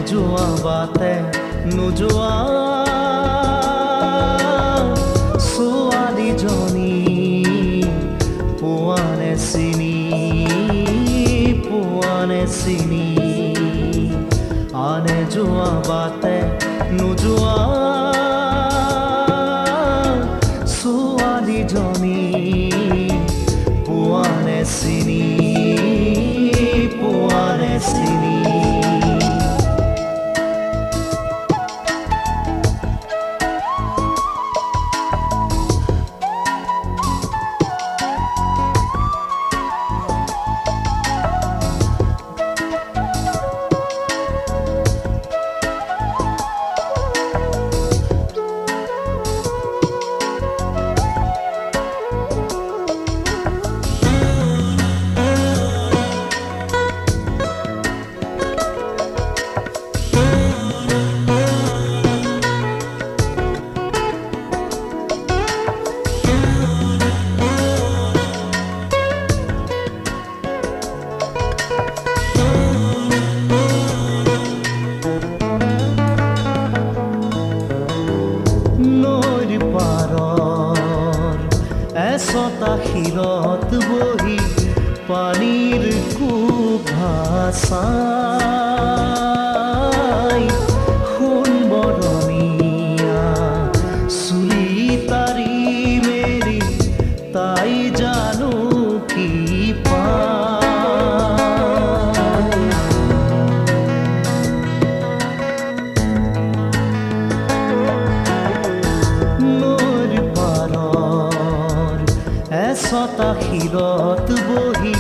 যোৱা বাটে নোযোৱা ছোৱালীজনী পোৱানে চিনি আনে যোৱা বাটে নোযোৱা ছোৱালীজনী পোৱানে চিনি এচটা শিৰত বহি পানীৰ কুভাচাই সোণবৰণীয়া চুলি তাৰি মেলি তাই জানো কি এচটা শিৰত বহি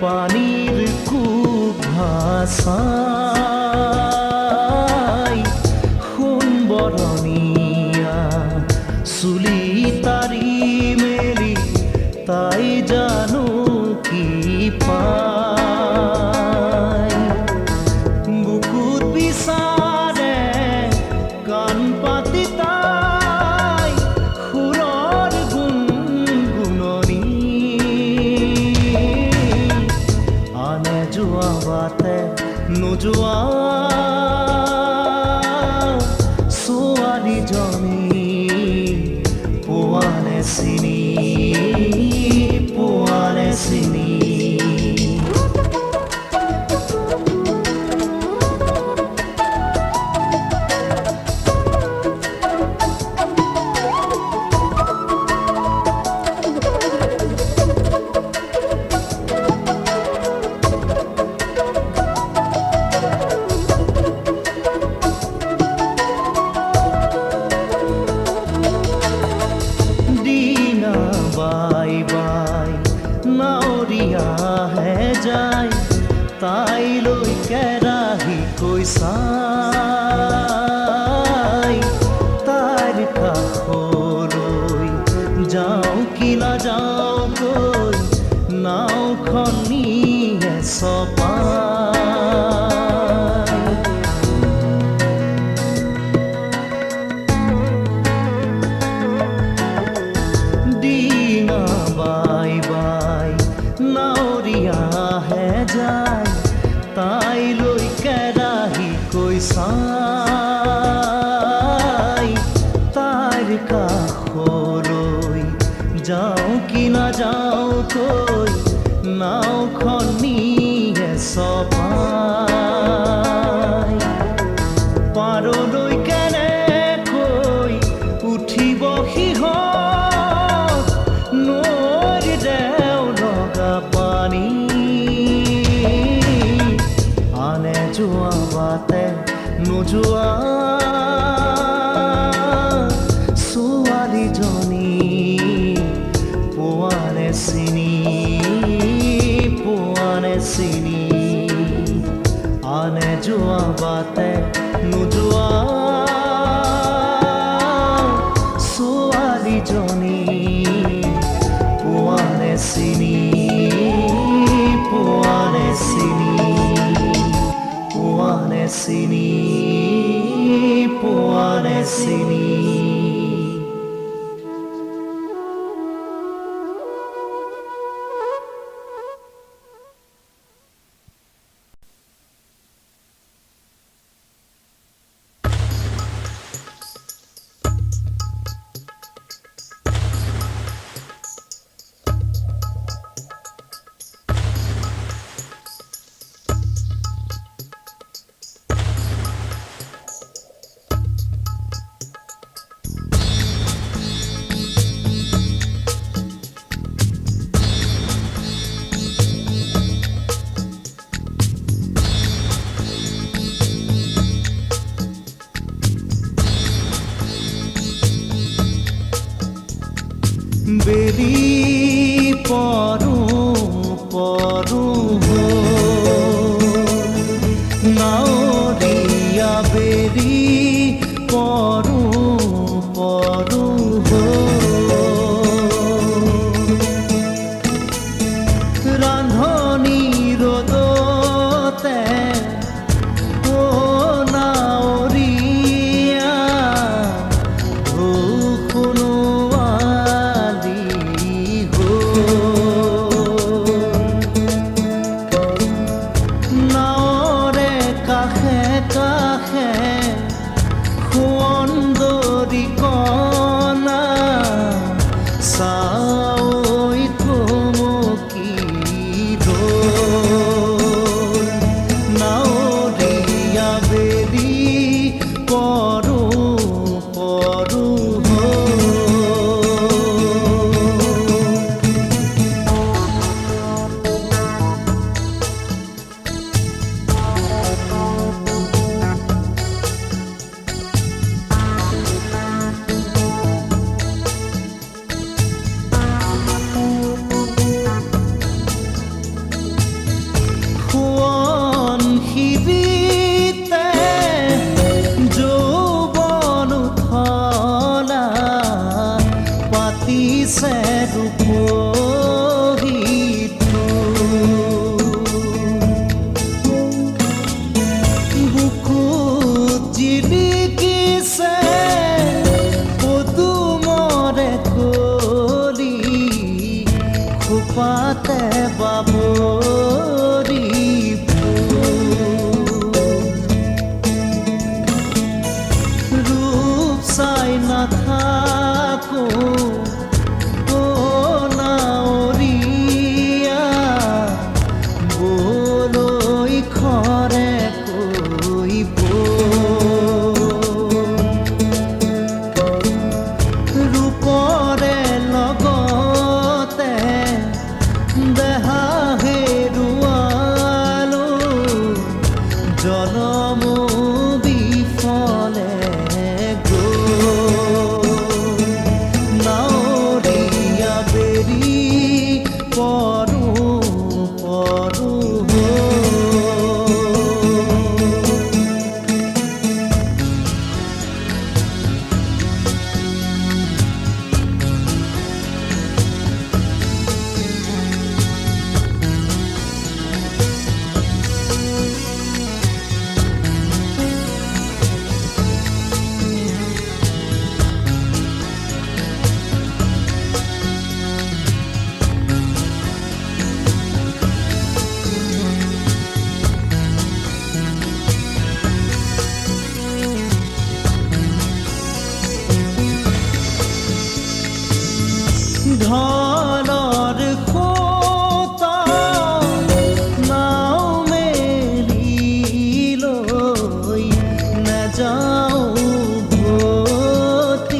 পানীৰ কুভাচাই সোণবৰণীয়া চুলি তাৰি মেলি তাই জানো কি পায় বুকুত বিচাৰে কাণ পাতি তাই সুৰৰ আনে যোৱা বাটে নোযোৱা ছোৱালীজনী পোৱানে চিনি বাই বাই নাৱৰীয়াহে যায় তাইলৈ কেৰাহী কৈছাই তাইৰ কাষলৈ যাওঁ কি নাযাওঁকৈ নাওখন নিয়ে বাই বাই নাৱৰীয়াহে যায় তাইলৈ কেৰাহী কৈছাই তাইৰ কাষলৈ যাওঁ কি নাযাওঁকৈ নাওখন নিয়ে চপাই পাৰলৈ কেনেকৈ উঠিব সিহঁত নৈৰ দেও লগা পানী আনে যোৱা বাটে নোযোৱা ছোৱালীজনী পোৱানে চিনি আনে যোৱা বাটে নোযোৱা ছোৱালীজনী পোৱানে চিনি বেলি পৰু পৰু নাৱৰীয়া বেলি পৰু পৰু ৰান্ধনি ৰ'দতে পাতে বাবৰি ৰূপ চাই নাথাকো নাৱৰীয়া বলৈ খৰে কৰিব ৰূপৰে লগতে দেহা হেৰুৱালো জনম বিফলে নাৱৰীয়া বেলি পৰু পৰু ঢলৰ খোতা নাও মেলি লৈ নাযাওঁ ভটিয়াই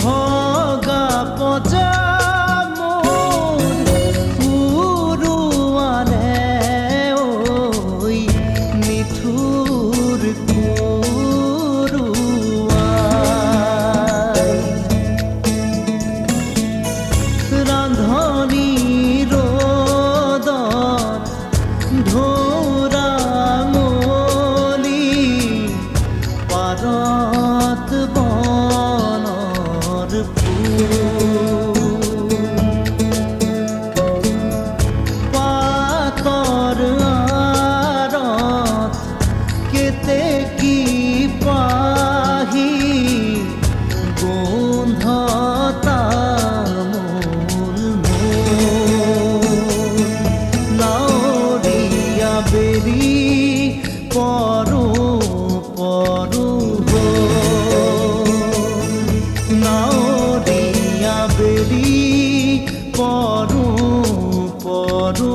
ভগা পজা মোৰ উৰুৱালে ঐ নিঠুৰ ৰান্ধনি ৰ'দত ধৰা মলি পাৰত বনৰ ফুল পাতৰ আঁৰত কেতেকী পাহি গোন্ধ বেলি পৰু পৰু নাৱৰীয়া বেলি পৰু পৰু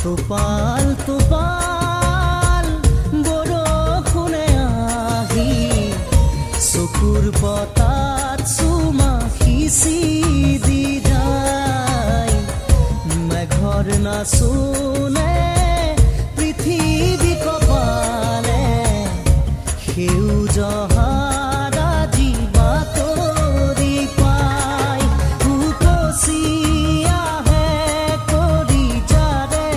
টোপাল টোপাল বৰষুণে আহি চকুৰ পতাত চুমা সিঁচি দি যায়। মেঘৰ নাচোনে পৃথিৱী কপালে সেউজ হাৰা জীৱা তৰি পায়। উপচি আহে কৰি যাৰে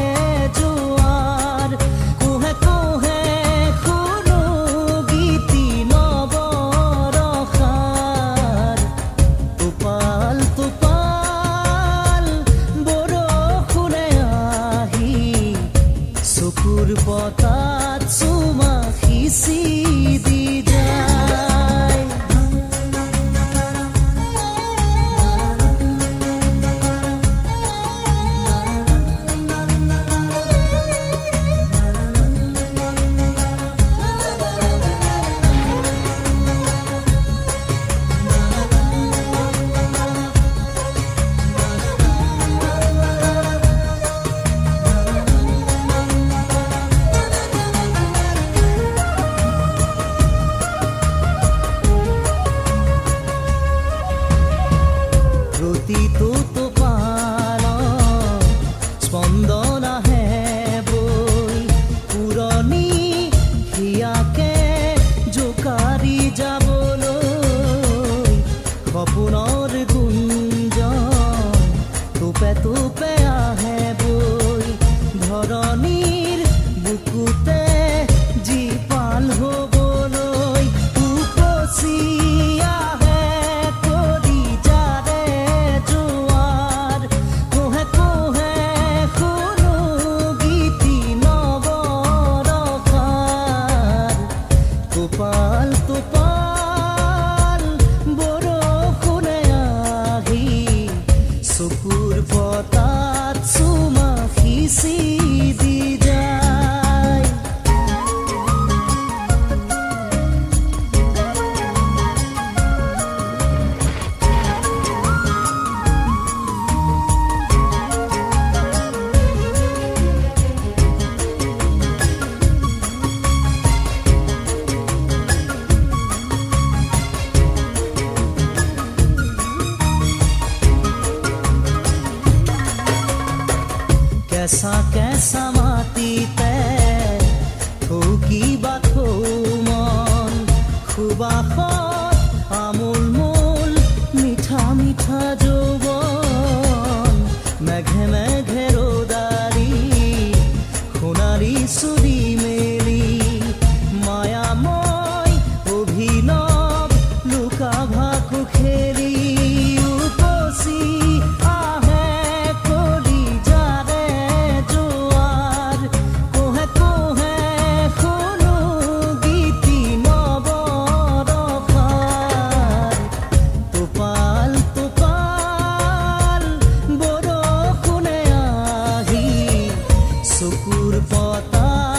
জোৱাৰ, কোহে কোহে শুনো গীতি নৱৰসাৰ। টোপাল টোপাল বৰষুণে আহি চকুৰ পতাত চুমা সিঁচি দি যায়। প্ৰতিটো টোপালত স্পন্দন আহে বৈ, পুৰণি হিয়াকে জোকাৰি যাবলৈ। সপোনৰ গুঞ্জন টোপে টোপে আহে বৈ, ধৰণীৰ বুকুতে জীপাল হ'বলৈ। উপচি আহে কৰি যাৰে জোৱাৰ, কোহে কোহে শুনো গীতি নৱৰসাৰ। টোপাল টোপাল বৰষুণে আহি চকুৰ পতাত চুমা সিঁচি দি যায়। কেঁচা কেঁচা মাটিতে থৌকিবা থৌ মন, সুবাসত আমোল মোল মিঠা মিঠা যৌৱন। মেঘে মেঘে ৰ'দাৰি সোণাৰী চুৰি মেলি, মায়াময় অভিনৱ লুকা ভাকু খেলি। উপচি আহে কৰি যাৰে জোৱাৰ, কোহে কোহে শুনো গীতি নৱৰসাৰ। টোপাল টোপাল বৰষুণে আহি চকুৰ পতাত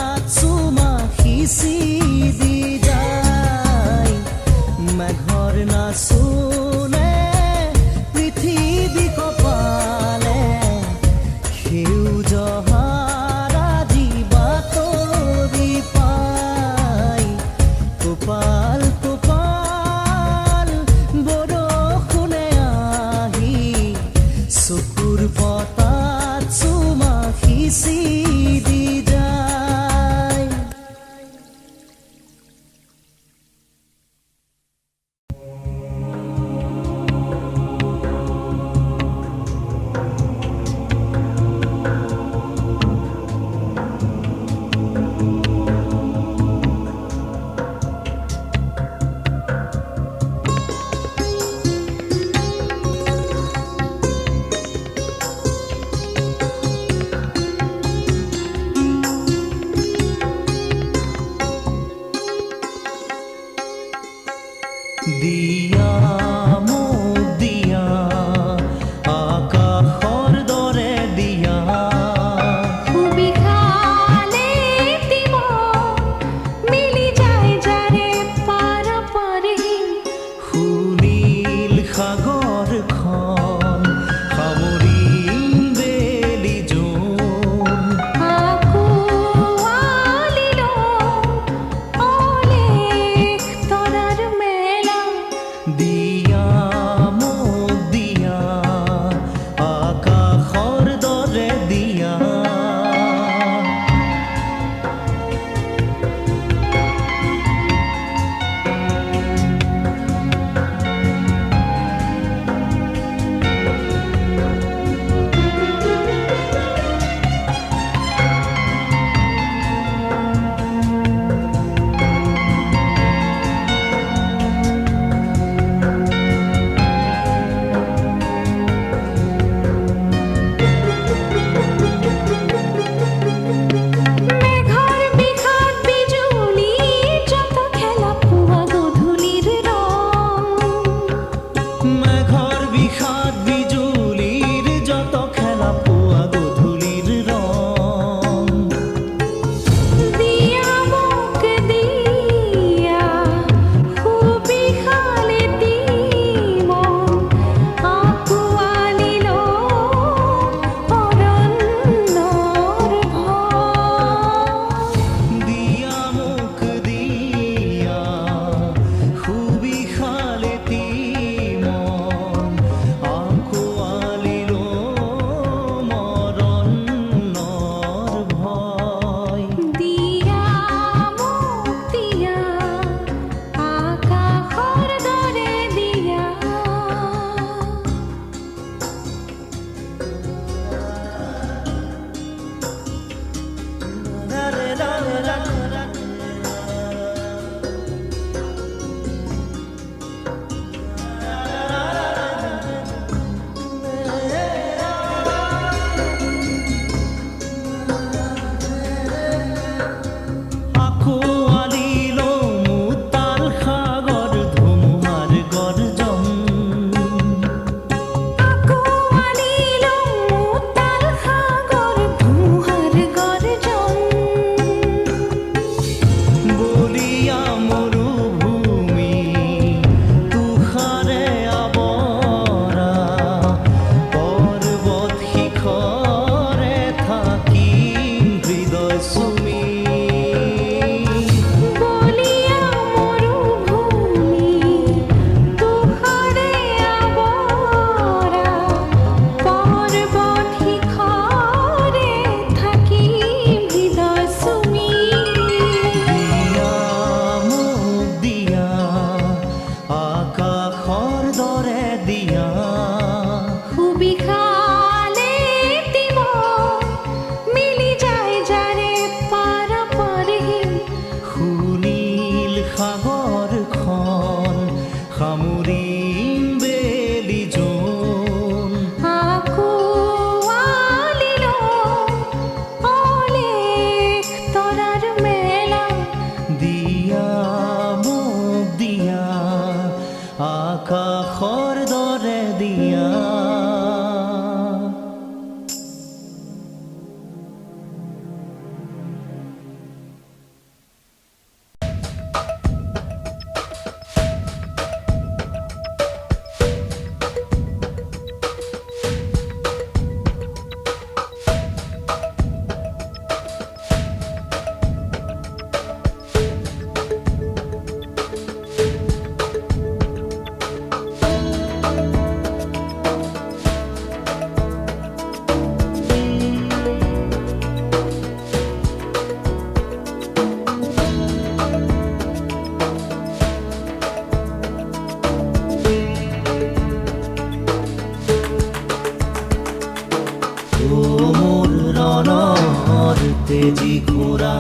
মোৰ ৰণৰ তেজি ঘোড়া,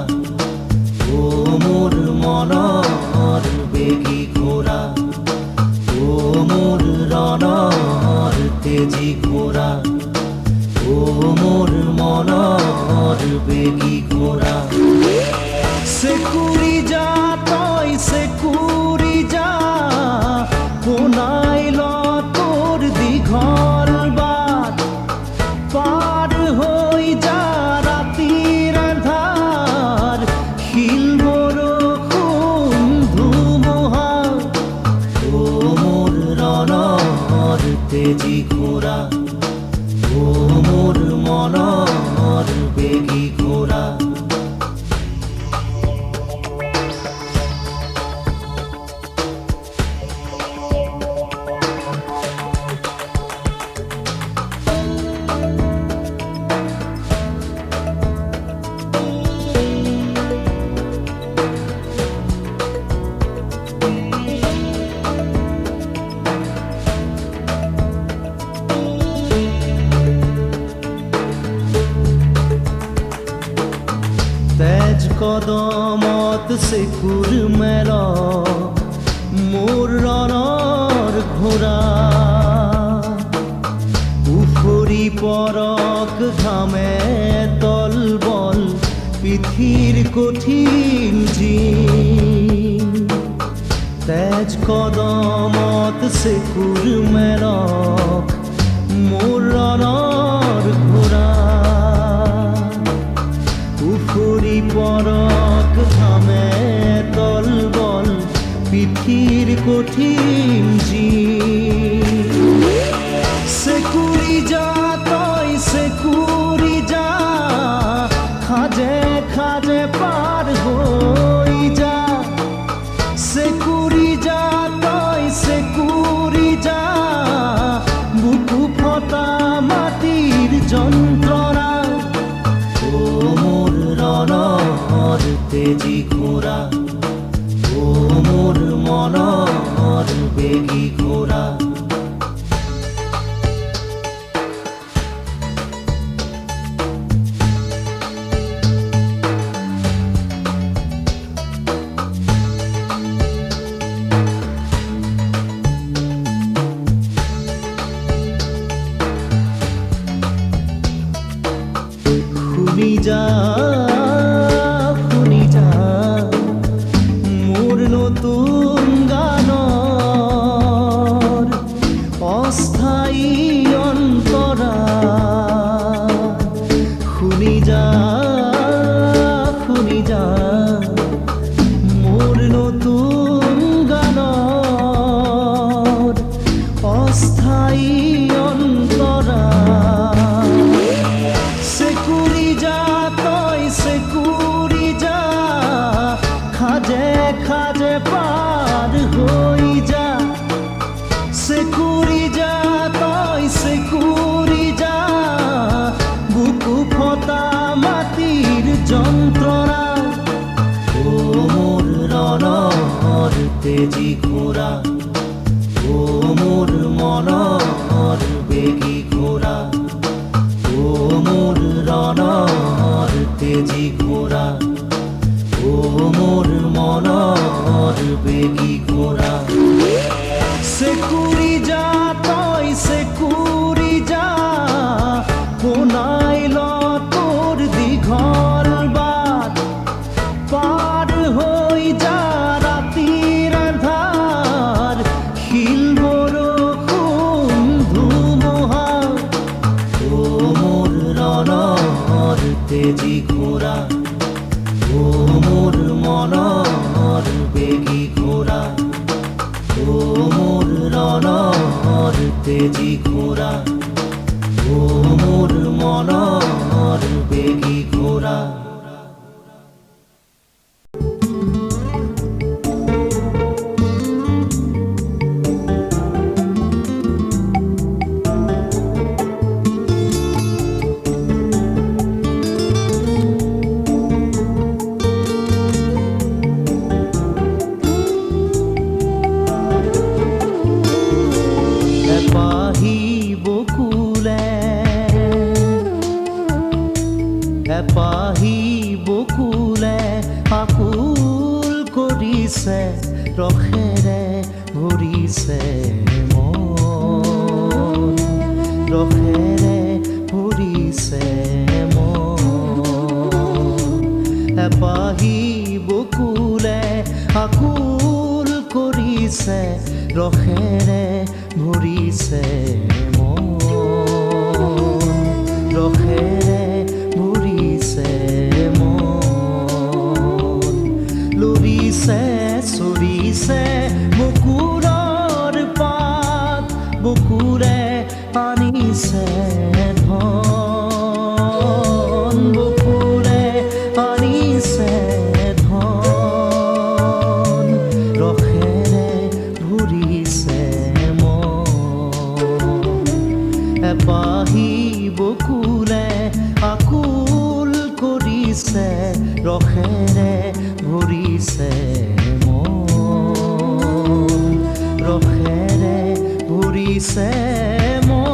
ও মোৰ মনৰ বেগী ঘোড়া, ও মোৰ ৰণৰ তেজি ঘোড়া, ও মোৰ মনৰ বেগী ঘোড়া। সেকুৰি যা তই সেকুৰি যা, কোনাইল তোৰ দীঘল বাট, পাৰ হৈ যা ৰাতিৰ আন্ধাৰ, শিল বৰষুণ ধুমুহা, ও মোৰ ৰণৰ তেজি ঘোড়া, ও মোৰ মনৰ বেগী ঘোড়া। তেজ কদমত সেকুৰ মেল, মোৰ ৰণৰ ঘোঁৰা, উফৰি পৰক ঘামে তলবল, পিঠিৰ কঠিন জিন। তেজ কদমত সেকুৰ মেল, মোৰ ৰণৰ ঘোঁৰা, উফৰি পৰক ঘামে তলবল, পিঠিৰ কঠিন জিন। সেকুৰি যা তই সেকুৰি যা, খাজে খাজে পাৰ হৈ যা, সেকুৰি যা তই সেকুৰি যা, বুকু ফটা মাটিৰ যন্ত্ৰণা, ও মোৰ ৰণৰ তেজি ঘোড়া, ও মোৰ মনৰ বেগী ঘোড়া। শুনি যা শুনি যা, মোৰ নতুন গানৰ অস্থায়ী অন্তৰা। শুনি যা শুনি যা, মোৰ নতুন গানৰ অস্থায়ী অন্তৰা। সেকুৰি যা তই সেকুৰি যা, খাজে খাজে পাৰ হৈ যা, সেকুৰি যা তই সেকুৰি যা, বুকু ফটা মাটিৰ যন্ত্ৰণা, ও মোৰ ৰণৰ তেজি ঘোড়া, ও মোৰ মনৰ বেগী ঘোড়া, ও মোৰ ৰণৰ তেজি ঘোড়া, ও মোৰ মনৰ বেগী ঘোড়া। সেকুৰি যা তই সেকুৰি যা, কোনাইল তোৰ দীঘল বাট, পাৰ হৈ যা ৰাতিৰ আন্ধাৰ, শিল বৰষুণ ধুমুহা, ও মোৰ ৰণৰ তেজি ঘোড়া, ও মোৰ মনৰ বেগী ঘোড়া, ও মোৰ ৰণৰ তেজি ঘোড়া, ও মোৰ মনৰ বেগী ঘোড়া। এপাহি বকুলে আকুল কৰিছে ৰসেৰে ভৰিছে মন ৰসেৰে ভৰিছে মন এপাহি বকুলে আকুল কৰিছে ৰসেৰে ভৰিছে মন ৰসেৰে ভৰিছে মন লৰিছে চৰিছে বকুলৰ পাত বকুৰে আনিছে ধন বকুৰে আনিছে ধন ৰসেৰে ভৰিছে মন এপাহি বকুলে আকুল কৰিছে ৰসেৰে ভৰিছে মন ৰসেৰে ভৰিছে মন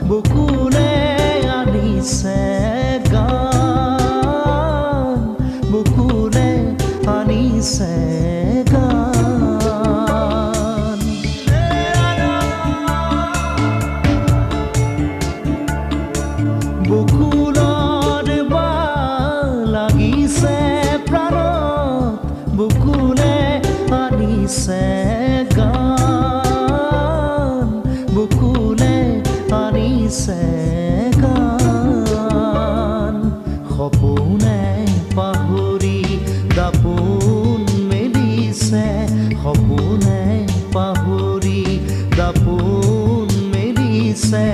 বকুলে আনিছে গান বকুলে আনিছে গান বকুলৰ লাগিছে প্ৰাণত বকুলে আনিছে গান বকুলে আনিছে গান সপোনে পাহৰি দাপোন মেলিছে সপোনে পাহৰি দাপোন মেলিছে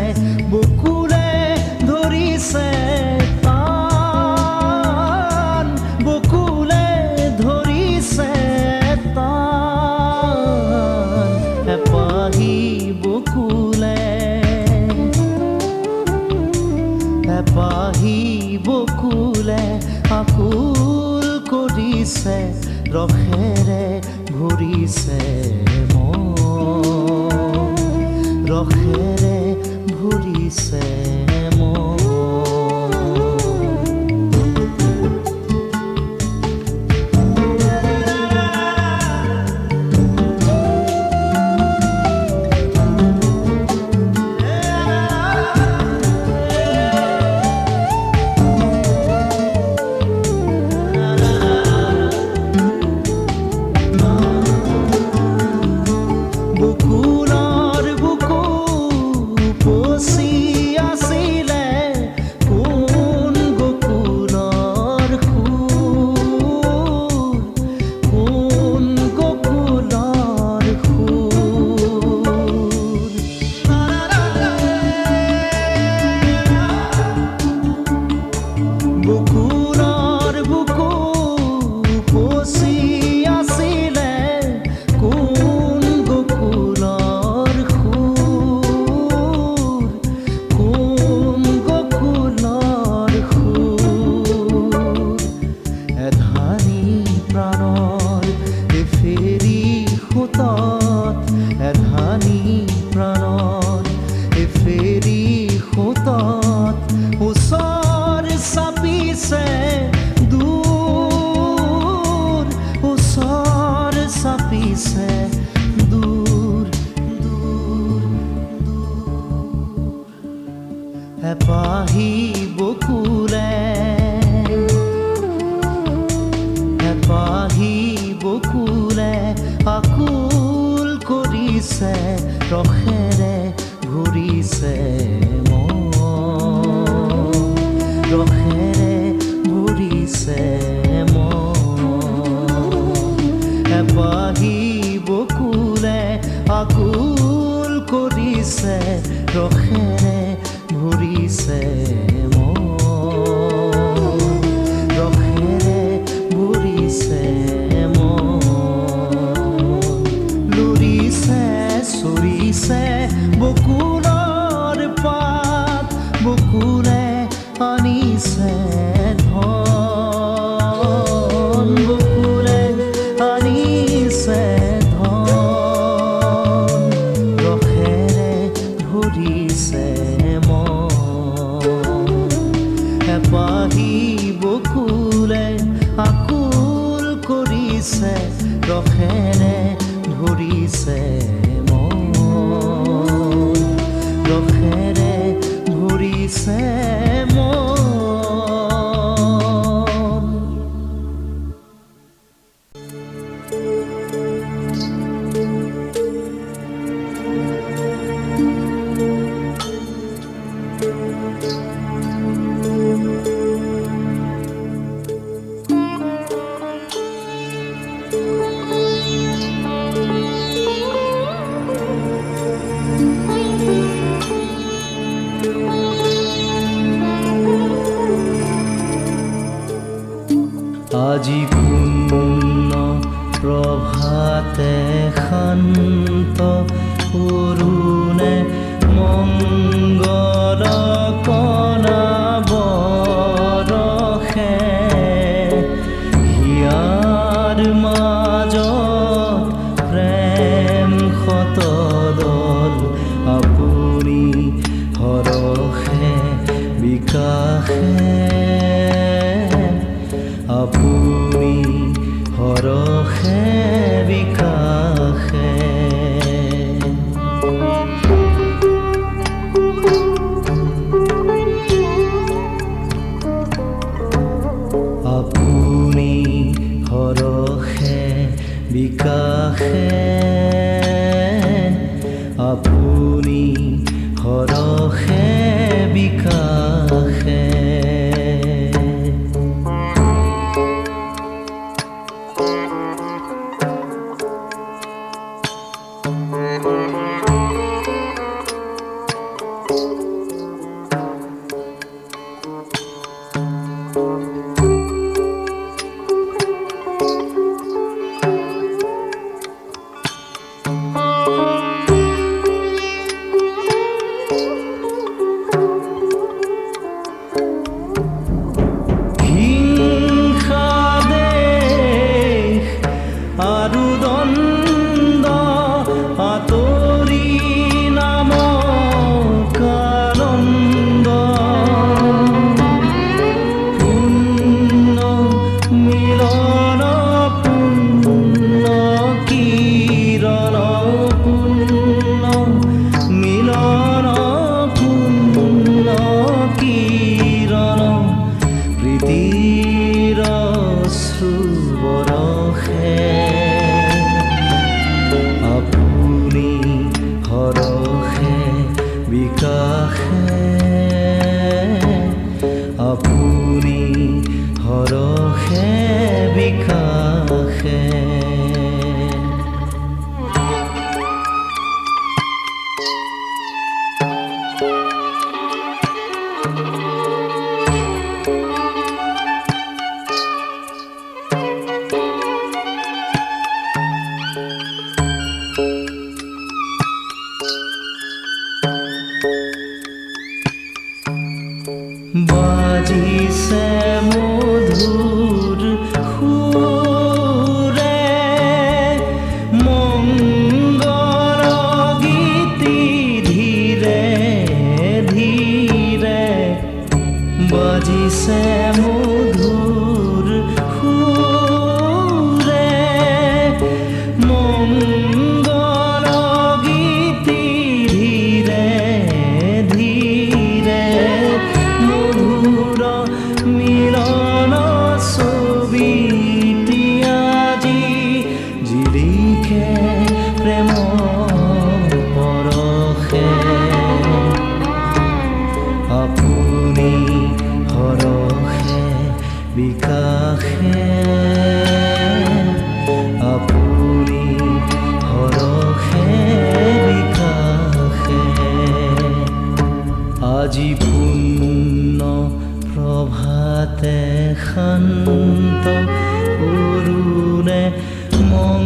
বকুলে ধৰিছে টান বকুলে ধৰিছে টান এপাহি বকুলে এপাহি বকুলে আকুল কৰিছে ৰসেৰে ভৰিছে মন ৰসেৰে ভৰিছে মন বকুলৰ বুকু উপচি আছিলে কোন গকুলৰ সুৰ কোন গকুলৰ সুৰ বকুলৰ বুকু উপচি আছিলে কোন গকুলৰ সুৰ কোন গকুলৰ সুৰ এধানি প্ৰাণৰ এফেৰি সোঁতত এধানি প্ৰাণৰ এফেৰি সোঁতত ওচৰ চাপিছে দূৰ ওচৰ চাপিছে দূৰ দূৰ দূৰ এপাহি বকুলে এপাহি বকুলে আকুল কৰিছে ৰসেৰে ভৰিছে মন ৰসেৰে ভৰিছে মন এপাহি বকুলে আকুল কৰিছে ৰসেৰে ভৰিছে মন ৰসেৰে ভৰিছে মন লুৰিছে চুৰিছে বকুলৰ পাত বকুলে আনিছে ধন বকুলে আনিছে ধন ৰসেৰে ভৰিছে মন এপাহি বকুলে আকুল কৰিছে ৰসেৰে ভৰিছে মন ৰসেৰে ভৰিছে মন আজি পূৰ্ণ প্ৰভাতে শান্ত অৰুণে মংগল কণা বৰষে হিয়াৰ মাজত প্ৰেম শতদল আপুনি হৰষে বিকাশে আপুনি হৰষে বিকাশে আপুনি হৰষে বিকাশে আপুনি হৰষে বিকাশে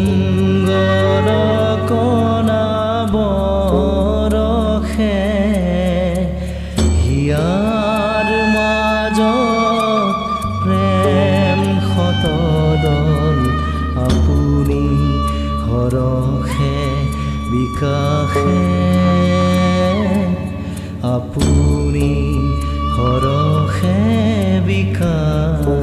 মংগল কণা বৰষে হিয়াৰ মাজত প্ৰেম শতদল আপুনি হৰষে বিকাশে আপুনি হৰষে বিকাশে